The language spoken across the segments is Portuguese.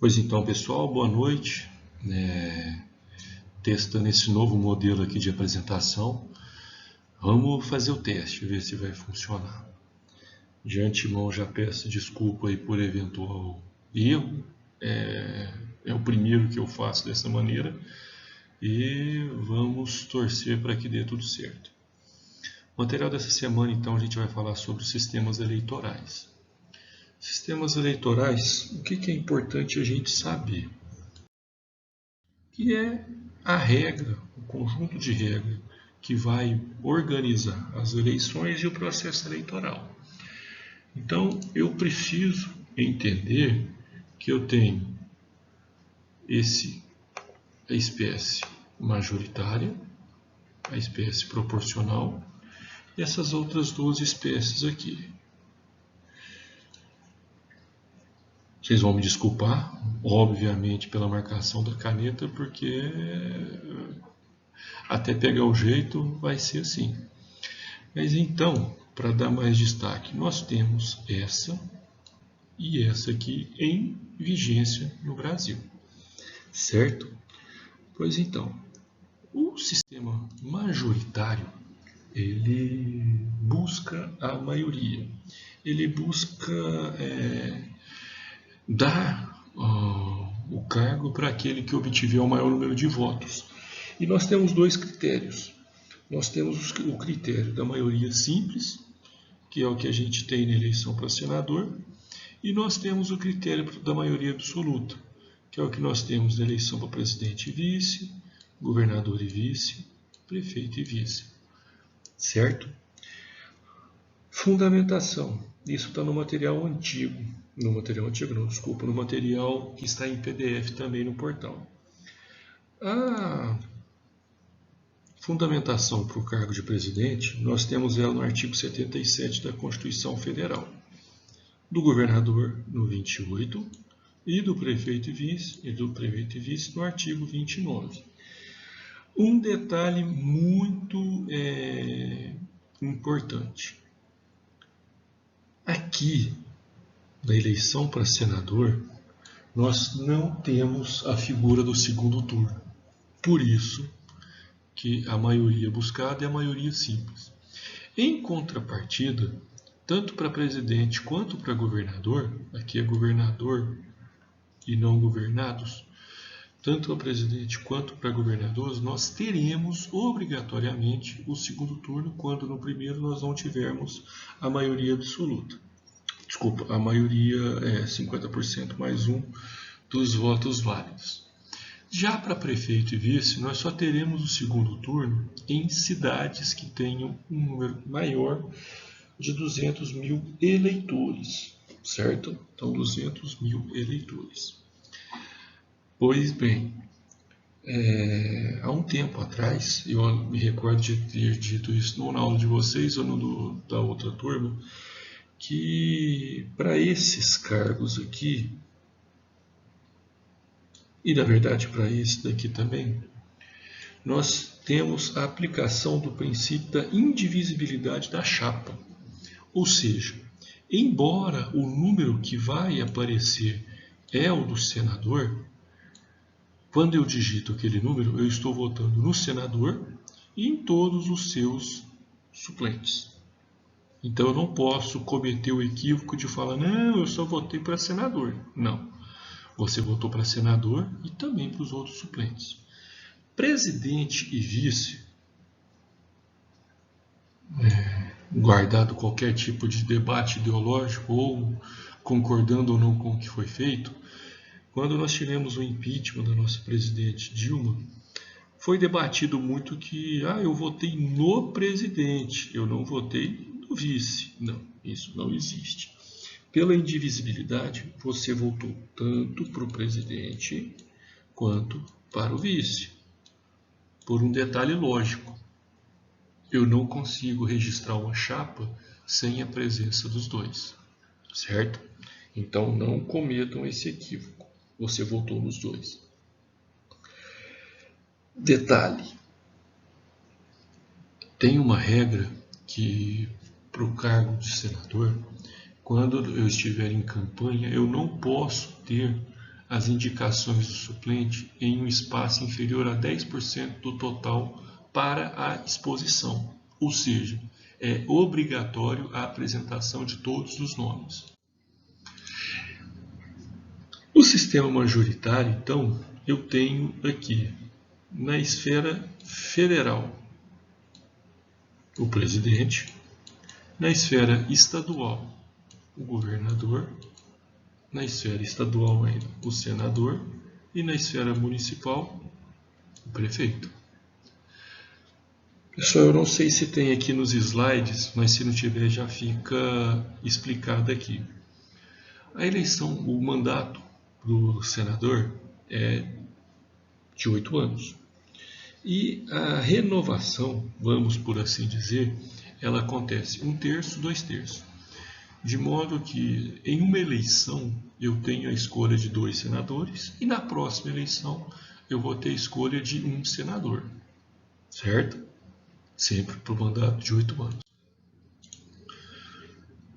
Pois então, pessoal, boa noite. Testando esse novo modelo aqui de apresentação, vamos fazer o teste, ver se vai funcionar. De antemão, já peço desculpa aí por eventual erro. É o primeiro que eu faço dessa maneira e vamos torcer para que dê tudo certo. O material dessa semana, então, a gente vai falar sobre sistemas eleitorais. Sistemas eleitorais, o que é importante a gente saber? Que é a regra, o conjunto de regras que vai organizar as eleições e o processo eleitoral. Então, eu preciso entender que eu tenho a espécie majoritária, a espécie proporcional e essas outras duas espécies aqui. Vocês vão me desculpar, obviamente, pela marcação da caneta, porque até pegar o jeito vai ser assim. Mas então, para dar mais destaque, nós temos essa e essa aqui em vigência no Brasil, certo? Pois então, o sistema majoritário, ele busca a maioria, ele busca dar o cargo para aquele que obtiver o maior número de votos. E nós temos dois critérios. Nós temos o critério da maioria simples, que é o que a gente tem na eleição para senador, e nós temos o critério da maioria absoluta, que é o que nós temos na eleição para presidente e vice, governador e vice, prefeito e vice. Certo? Fundamentação. Isso está no material antigo. No material antigo não, desculpa, no material que está em PDF também no portal. A fundamentação para o cargo de presidente, nós temos ela no artigo 77 da Constituição Federal. Do governador no 28 e do prefeito e vice no artigo 29. Um detalhe muito importante. Aqui, na eleição para senador, nós não temos a figura do segundo turno. Por isso que a maioria buscada é a maioria simples. Em contrapartida, tanto para presidente quanto para governador, aqui é governador e não governados, tanto para presidente quanto para governadores, nós teremos obrigatoriamente o segundo turno quando no primeiro nós não tivermos a maioria absoluta. Desculpa, a maioria é 50% mais um dos votos válidos. Já para prefeito e vice, nós só teremos o segundo turno em cidades que tenham um número maior de 200 mil eleitores, certo? Então, 200 mil eleitores. Pois bem, há um tempo atrás, eu me recordo de ter dito isso não na aula de vocês ou no da outra turma, que para esses cargos aqui, e na verdade para esse daqui também, nós temos a aplicação do princípio da indivisibilidade da chapa. Ou seja, embora o número que vai aparecer é o do senador, quando eu digito aquele número, eu estou votando no senador e em todos os seus suplentes. Então eu não posso cometer o equívoco de falar, não, eu só votei para senador. Não. Você votou para senador e também para os outros suplentes. Presidente e vice, guardado qualquer tipo de debate ideológico ou concordando ou não com o que foi feito, quando nós tivemos o impeachment da nossa presidente Dilma, foi debatido muito que eu votei no presidente, eu não votei no vice. Não, isso não existe. Pela indivisibilidade, você votou tanto para o presidente quanto para o vice. Por um detalhe lógico, eu não consigo registrar uma chapa sem a presença dos dois, certo? Então não cometam esse equívoco, você votou nos dois. Detalhe, tem uma regra que para o cargo de senador, quando eu estiver em campanha, eu não posso ter as indicações do suplente em um espaço inferior a 10% do total para a exposição, ou seja, é obrigatório a apresentação de todos os nomes. O sistema majoritário, então, eu tenho aqui, na esfera federal, o presidente, na esfera estadual, o governador, na esfera estadual ainda, o senador, e na esfera municipal, o prefeito. Pessoal, eu não sei se tem aqui nos slides, mas se não tiver já fica explicado aqui. A eleição, o mandato do senador é de 8 anos. E a renovação, vamos por assim dizer, ela acontece 1/3, 2/3. De modo que em uma eleição eu tenho a escolha de 2 senadores e na próxima eleição eu vou ter a escolha de 1 senador. Certo? Sempre para o mandato de 8 anos.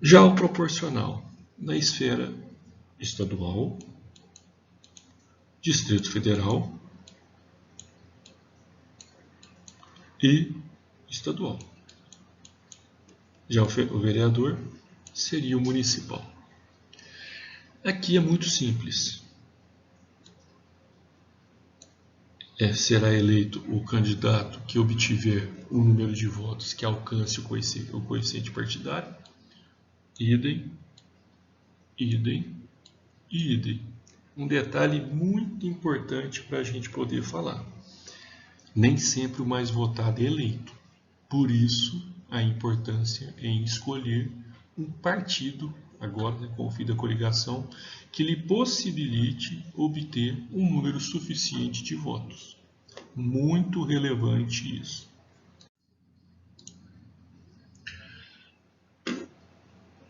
Já o proporcional, na esfera estadual, Distrito Federal e estadual. Já o vereador seria o municipal. Aqui é muito simples. Será eleito o candidato que obtiver o número de votos que alcance o coeficiente partidário. Idem, idem e idem. Um detalhe muito importante para a gente poder falar. Nem sempre o mais votado é eleito. Por isso, a importância em escolher um partido, agora com o fim da coligação, que lhe possibilite obter um número suficiente de votos. Muito relevante isso.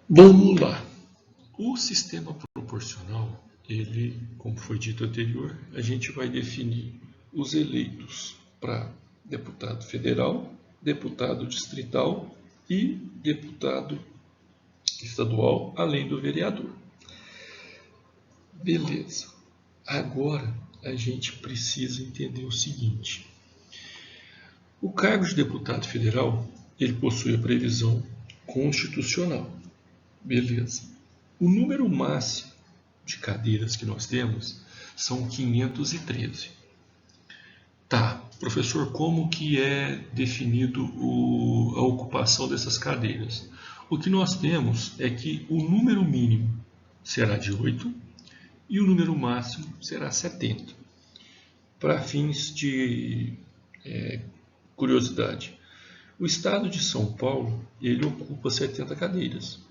Vamos lá. O sistema proporcional, ele, como foi dito anterior, a gente vai definir os eleitos para deputado federal, deputado distrital e deputado estadual, além do vereador. Beleza. Agora a gente precisa entender o seguinte. O cargo de deputado federal, ele possui a previsão constitucional. Beleza. O número máximo de cadeiras que nós temos são 513. Tá, professor, como que é definido a ocupação dessas cadeiras? O que nós temos é que o número mínimo será de 8 e o número máximo será 70. Para fins de curiosidade, o estado de São Paulo, ele ocupa 70 cadeiras.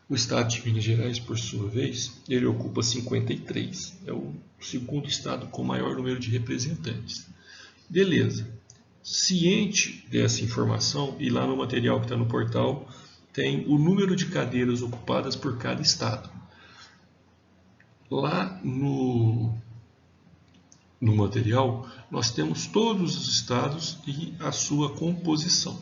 O estado de Minas Gerais, por sua vez, ele ocupa 53. É o segundo estado com maior número de representantes. Beleza. Ciente dessa informação, e lá no material que está no portal, tem o número de cadeiras ocupadas por cada estado. Lá no material, nós temos todos os estados e a sua composição.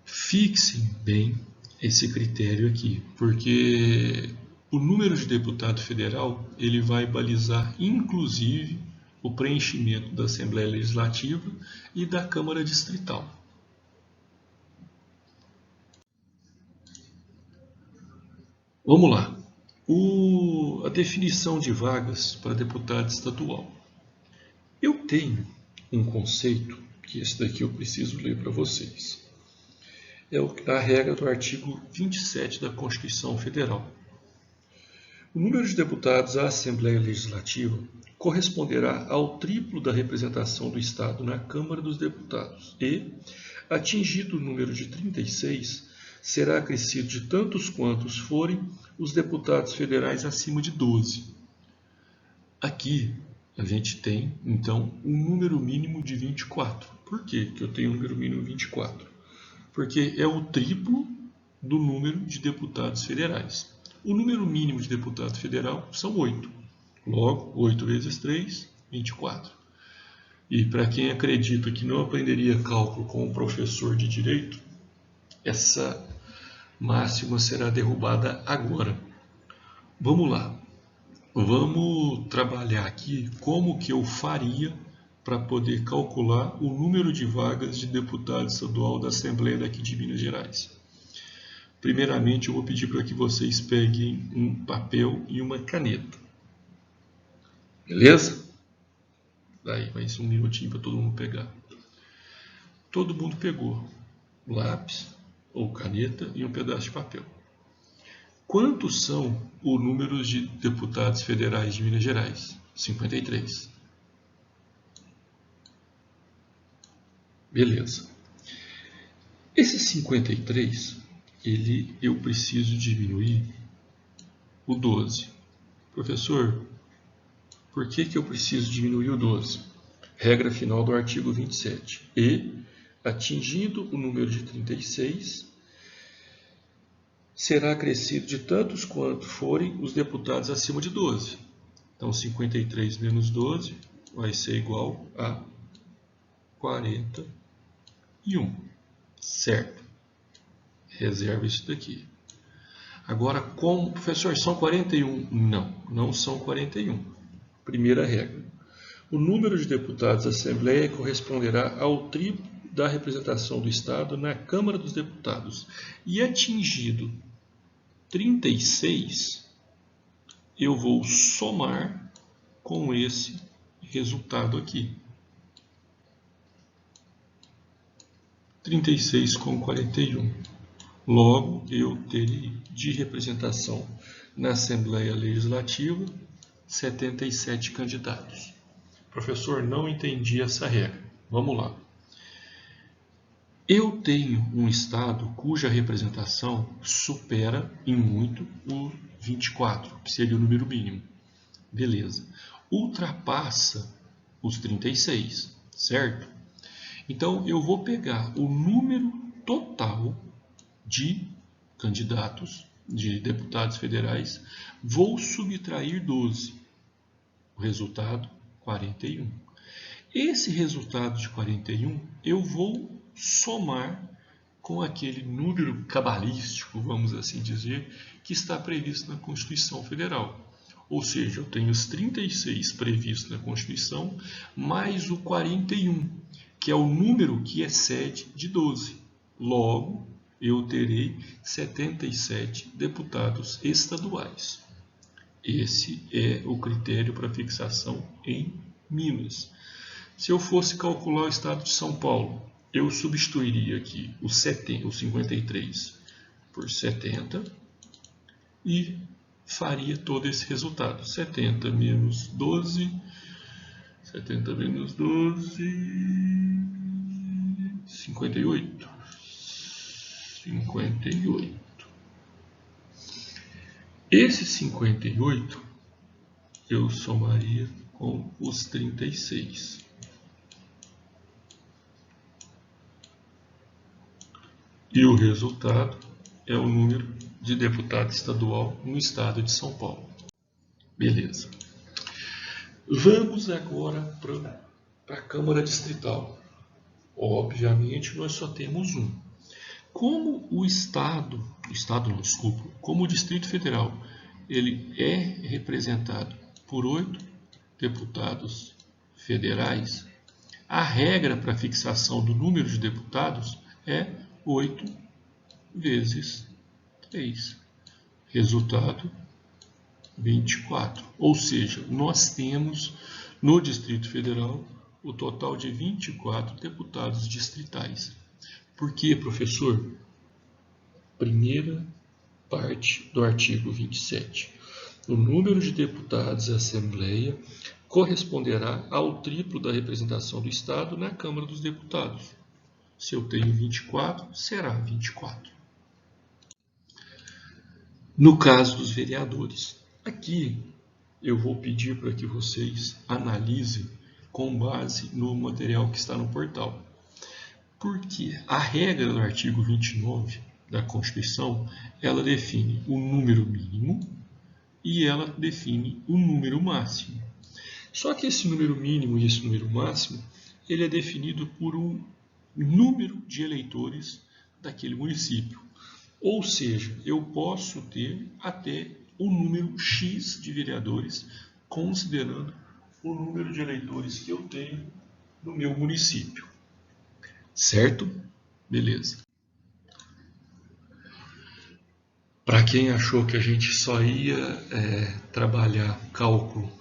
Fixem bem esse critério aqui, porque o número de deputado federal ele vai balizar, inclusive, o preenchimento da Assembleia Legislativa e da Câmara Distrital. Vamos lá. A definição de vagas para deputado estadual. Eu tenho um conceito, que esse daqui eu preciso ler para vocês. É a regra do artigo 27 da Constituição Federal. O número de deputados à Assembleia Legislativa corresponderá ao triplo da representação do Estado na Câmara dos Deputados e, atingido o número de 36, será acrescido de tantos quantos forem os deputados federais acima de 12. Aqui a gente tem, então, um número mínimo de 24. Por que eu tenho um número mínimo de 24? Porque é o triplo do número de deputados federais. O número mínimo de deputado federal são 8. Logo, 8 vezes 3, 24. E para quem acredita que não aprenderia cálculo com um professor de direito, essa máxima será derrubada agora. Vamos lá. Vamos trabalhar aqui como que eu faria para poder calcular o número de vagas de deputado estadual da Assembleia daqui de Minas Gerais. Primeiramente, eu vou pedir para que vocês peguem um papel e uma caneta. Beleza? Daí, mais um minutinho para todo mundo pegar. Todo mundo pegou lápis ou caneta e um pedaço de papel. Quantos são os números de deputados federais de Minas Gerais? 53. Beleza. Esse 53, eu preciso diminuir o 12. Professor, por que eu preciso diminuir o 12? Regra final do artigo 27. E, atingindo o número de 36, será acrescido de tantos quanto forem os deputados acima de 12. Então, 53 menos 12 vai ser igual a 41. Certo. Reserva isso daqui. Agora, como, professor, são 41? Não, não são 41. Primeira regra. O número de deputados da Assembleia corresponderá ao triplo da representação do Estado na Câmara dos Deputados. E atingido 36, eu vou somar com esse resultado aqui. 36 com 41. Logo, eu terei de representação na Assembleia Legislativa 77 candidatos. Professor, não entendi essa regra. Vamos lá. Eu tenho um estado cuja representação supera em muito o 24, que seria o número mínimo. Beleza. Ultrapassa os 36, certo? Então, eu vou pegar o número total de candidatos, de deputados federais, vou subtrair 12. O resultado, 41. Esse resultado de 41, eu vou somar com aquele número cabalístico, vamos assim dizer, que está previsto na Constituição Federal. Ou seja, eu tenho os 36 previstos na Constituição, mais o 41, que é o número que excede de 12. Logo, eu terei 77 deputados estaduais. Esse é o critério para fixação em Minas. Se eu fosse calcular o estado de São Paulo, eu substituiria aqui o 53 por 70 e faria todo esse resultado. 70 menos 12, 70 menos 12, 58. 58. Esse 58 eu somaria com os 36. E o resultado é o número de deputado estadual no estado de São Paulo. Beleza. Vamos agora para a Câmara Distrital. Obviamente, nós só temos um. Como como o Distrito Federal, ele é representado por 8 deputados federais, a regra para fixação do número de deputados é 8 vezes 3. Resultado, 24. Ou seja, nós temos no Distrito Federal o total de 24 deputados distritais. Por quê, professor? Primeira parte do artigo 27. O número de deputados da Assembleia corresponderá ao triplo da representação do Estado na Câmara dos Deputados. Se eu tenho 24, será 24. No caso dos vereadores, aqui eu vou pedir para que vocês analisem com base no material que está no portal. Porque a regra do artigo 29 da Constituição, ela define o número mínimo e ela define o número máximo. Só que esse número mínimo e esse número máximo, ele é definido por um número de eleitores daquele município. Ou seja, eu posso ter até o número X de vereadores, considerando o número de eleitores que eu tenho no meu município. Certo? Beleza. Para quem achou que a gente só ia trabalhar cálculo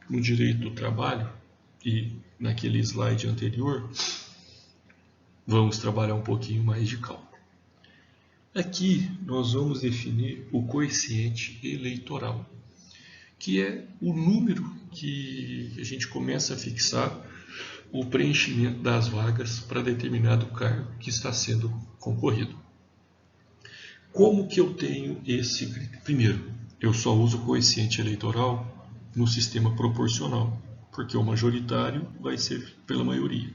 no direito do trabalho, e naquele slide anterior, vamos trabalhar um pouquinho mais de cálculo. Aqui nós vamos definir o coeficiente eleitoral, que é o número que a gente começa a fixar o preenchimento das vagas para determinado cargo que está sendo concorrido. Como que eu tenho esse? Primeiro, eu só uso o coeficiente eleitoral no sistema proporcional, porque o majoritário vai ser pela maioria.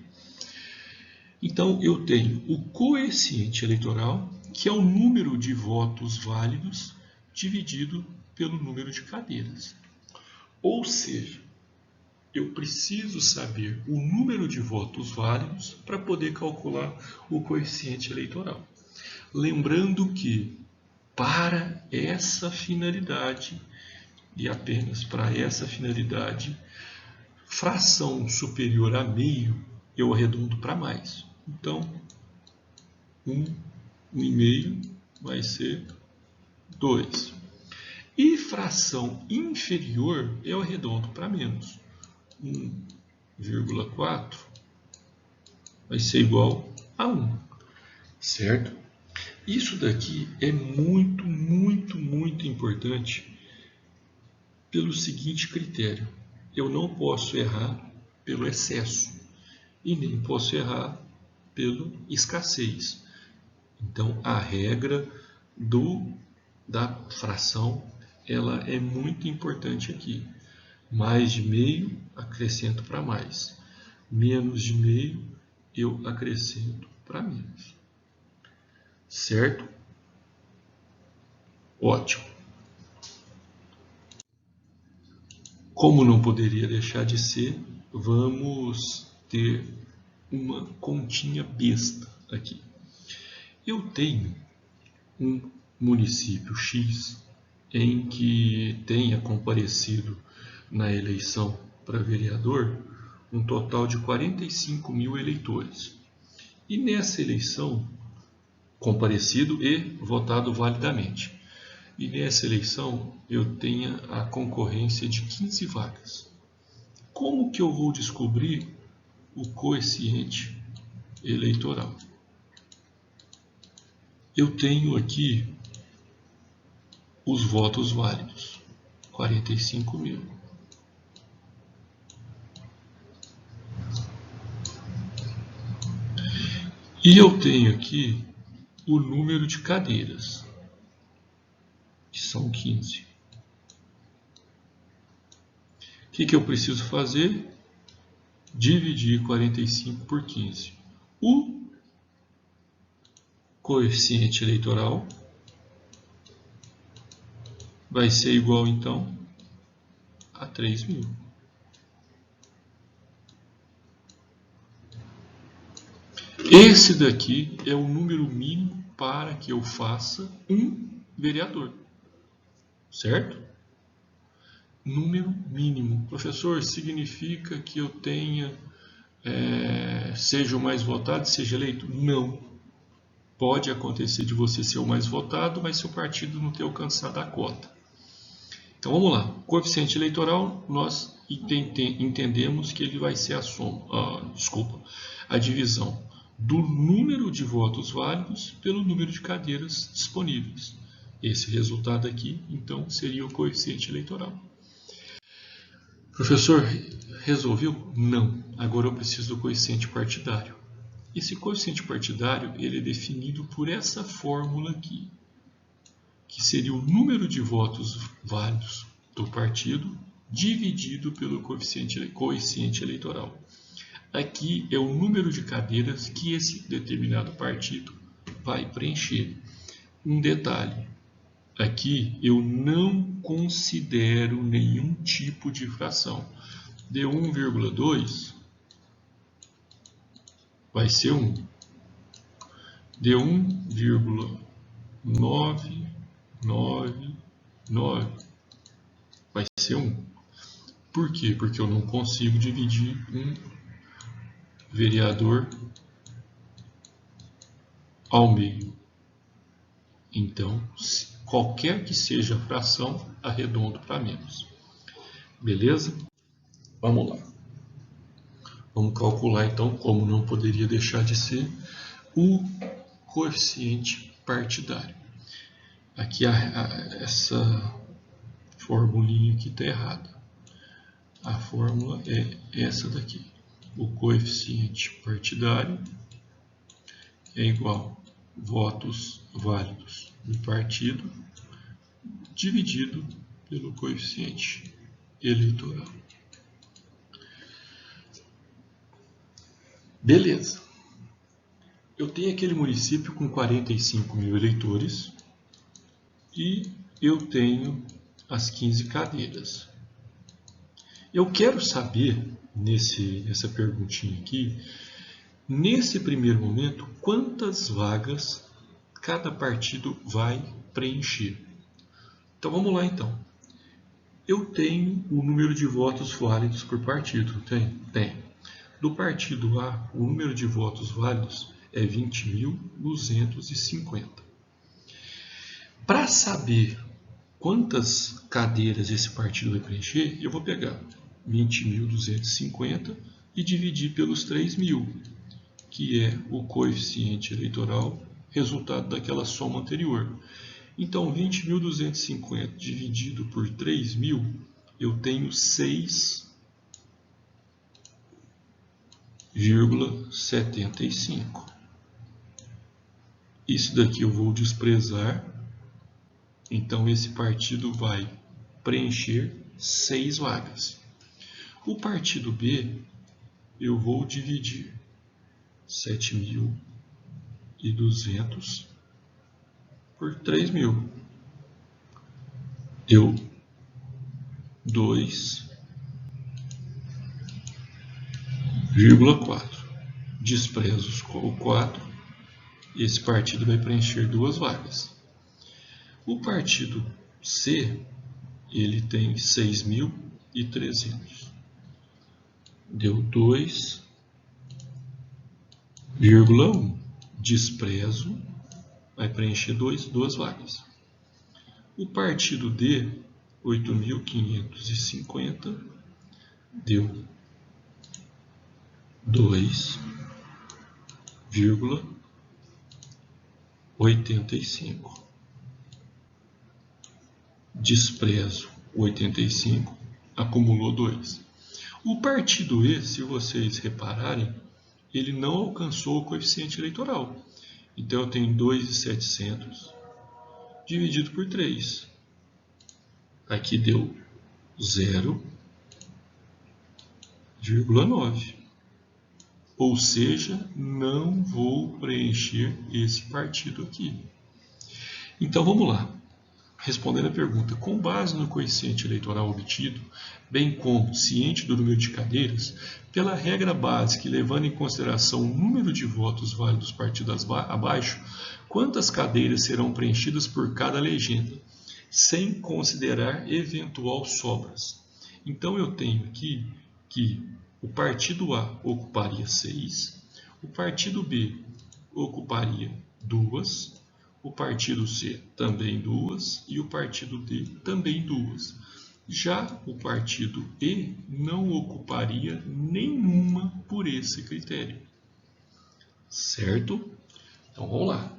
Então, eu tenho o coeficiente eleitoral, que é o número de votos válidos dividido pelo número de cadeiras. Ou seja, eu preciso saber o número de votos válidos para poder calcular o coeficiente eleitoral. Lembrando que, para essa finalidade, e apenas para essa finalidade, fração superior a meio, eu arredondo para mais. Então, 1,5 vai ser 2. E fração inferior, eu arredondo para menos. 1,4 vai ser igual a 1. Certo? Isso daqui é muito, muito, muito importante pelo seguinte critério. Eu não posso errar pelo excesso e nem posso errar pela escassez. Então, a regra da fração ela é muito importante aqui. Mais de meio, acrescento para mais. Menos de meio, eu acrescento para menos. Certo? Ótimo. Como não poderia deixar de ser, vamos ter uma continha besta aqui. Eu tenho um município X em que tenha comparecido na eleição para vereador um total de 45 mil eleitores. E nessa eleição, comparecido e votado validamente. E nessa eleição eu tenho a concorrência de 15 vagas. Como que eu vou descobrir o coeficiente eleitoral? Eu tenho aqui os votos válidos, 45 mil. E eu tenho aqui o número de cadeiras, que são 15. O que eu preciso fazer? Dividir 45 por 15. O coeficiente eleitoral vai ser igual, então, a 3.000. Esse daqui é o número mínimo para que eu faça um vereador. Certo? Número mínimo. Professor, significa que eu tenha, seja o mais votado, seja eleito? Não. Pode acontecer de você ser o mais votado, mas seu partido não ter alcançado a cota. Então vamos lá. Coeficiente eleitoral, nós entendemos que ele vai ser a divisão do número de votos válidos pelo número de cadeiras disponíveis. Esse resultado aqui, então, seria o coeficiente eleitoral. Professor, resolveu? Não. Agora eu preciso do coeficiente partidário. Esse coeficiente partidário ele é definido por essa fórmula aqui, que seria o número de votos válidos do partido dividido pelo coeficiente eleitoral. Aqui é o número de cadeiras que esse determinado partido vai preencher. Um detalhe, aqui eu não considero nenhum tipo de fração. De 1,2 vai ser 1. De 1,999 vai ser 1. Por quê? Porque eu não consigo dividir um vereador ao meio. Então, qualquer que seja a fração, arredondo para menos. Beleza? Vamos lá. Vamos calcular então, como não poderia deixar de ser, o coeficiente partidário. Aqui essa formulinha aqui está errada. A fórmula é essa daqui. O coeficiente partidário é igual a votos válidos do partido dividido pelo coeficiente eleitoral. Beleza. Eu tenho aquele município com 45 mil eleitores e eu tenho as 15 cadeiras. Eu quero saber, nessa perguntinha aqui, nesse primeiro momento, quantas vagas cada partido vai preencher. Então vamos lá então. Eu tenho o número de votos válidos por partido. Tem. Do partido A, o número de votos válidos é 20.250. Para saber quantas cadeiras esse partido vai preencher, eu vou pegar 20.250 e dividir pelos 3.000, que é o coeficiente eleitoral resultado daquela soma anterior. Então, 20.250 dividido por 3.000, eu tenho 6,75. Isso daqui eu vou desprezar. Então, esse partido vai preencher 6 vagas. O partido B, eu vou dividir 7.200 por 3.000. Deu 2,4. Desprezo o 4. Esse partido vai preencher 2 vagas. O partido C, ele tem 6.300. Deu 2,1. Desprezo, vai preencher 2 vagas. O partido D, 8.550, deu 2,85. Desprezo 85, acumulou 2. O partido E, se vocês repararem, ele não alcançou o coeficiente eleitoral. Então eu tenho 2.700 dividido por 3. Aqui deu 0,9. Ou seja, não vou preencher esse partido aqui. Então vamos lá. Respondendo a pergunta, com base no coeficiente eleitoral obtido, bem como ciente do número de cadeiras, pela regra básica e levando em consideração o número de votos válidos partidos abaixo, quantas cadeiras serão preenchidas por cada legenda, sem considerar eventual sobras? Então eu tenho aqui que o partido A ocuparia 6, o partido B ocuparia 2, o partido C também 2 e o partido D também 2. Já o partido E não ocuparia nenhuma por esse critério. Certo? Então vamos lá.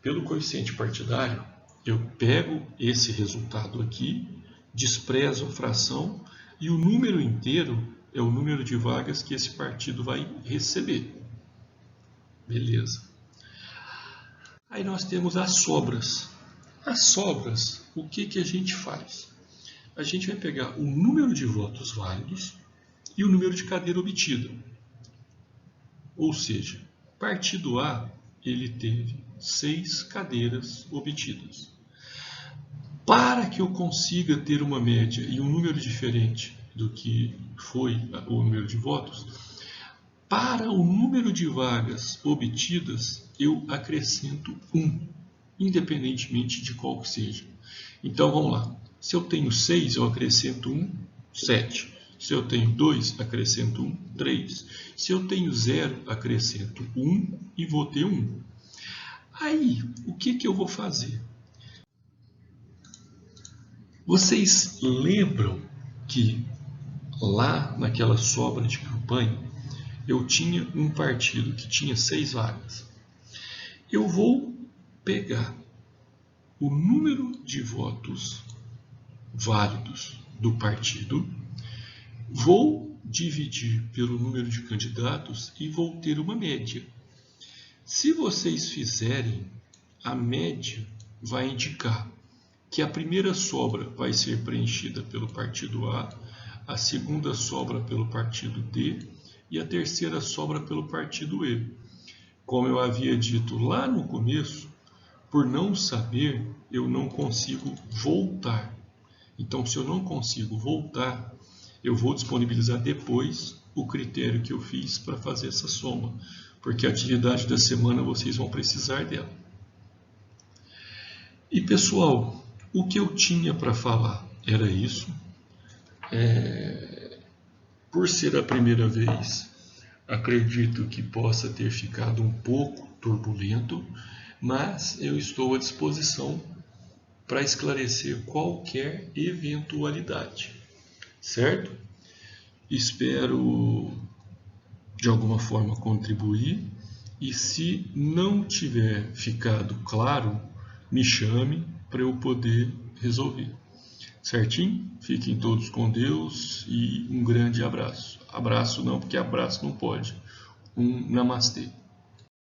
Pelo coeficiente partidário, eu pego esse resultado aqui, desprezo a fração e o número inteiro é o número de vagas que esse partido vai receber. Beleza. Aí nós temos as sobras. As sobras, o que a gente faz? A gente vai pegar o número de votos válidos e o número de cadeira obtida. Ou seja, partido A, ele teve 6 cadeiras obtidas. Para que eu consiga ter uma média e um número diferente do que foi o número de votos, para o número de vagas obtidas, eu acrescento 1, independentemente de qual que seja. Então, vamos lá. Se eu tenho 6, eu acrescento 1, 7. Se eu tenho 2, acrescento 1, 3. Se eu tenho 0, acrescento 1 e vou ter 1. Aí, o que eu vou fazer? Vocês lembram que lá naquela sobra de campanha, eu tinha um partido que tinha 6 vagas. Eu vou pegar o número de votos válidos do partido, vou dividir pelo número de candidatos e vou ter uma média. Se vocês fizerem, a média vai indicar que a primeira sobra vai ser preenchida pelo partido A segunda sobra pelo partido D e a terceira sobra pelo partido E. Como eu havia dito lá no começo, por não saber, eu não consigo voltar. Então, se eu não consigo voltar, eu vou disponibilizar depois o critério que eu fiz para fazer essa soma, porque a atividade da semana vocês vão precisar dela. E pessoal, o que eu tinha para falar era isso. Por ser a primeira vez, acredito que possa ter ficado um pouco turbulento, mas eu estou à disposição para esclarecer qualquer eventualidade, certo? Espero de alguma forma contribuir e se não tiver ficado claro, me chame para eu poder resolver. Certinho? Fiquem todos com Deus e um grande abraço. Abraço não, porque abraço não pode. Um namastê.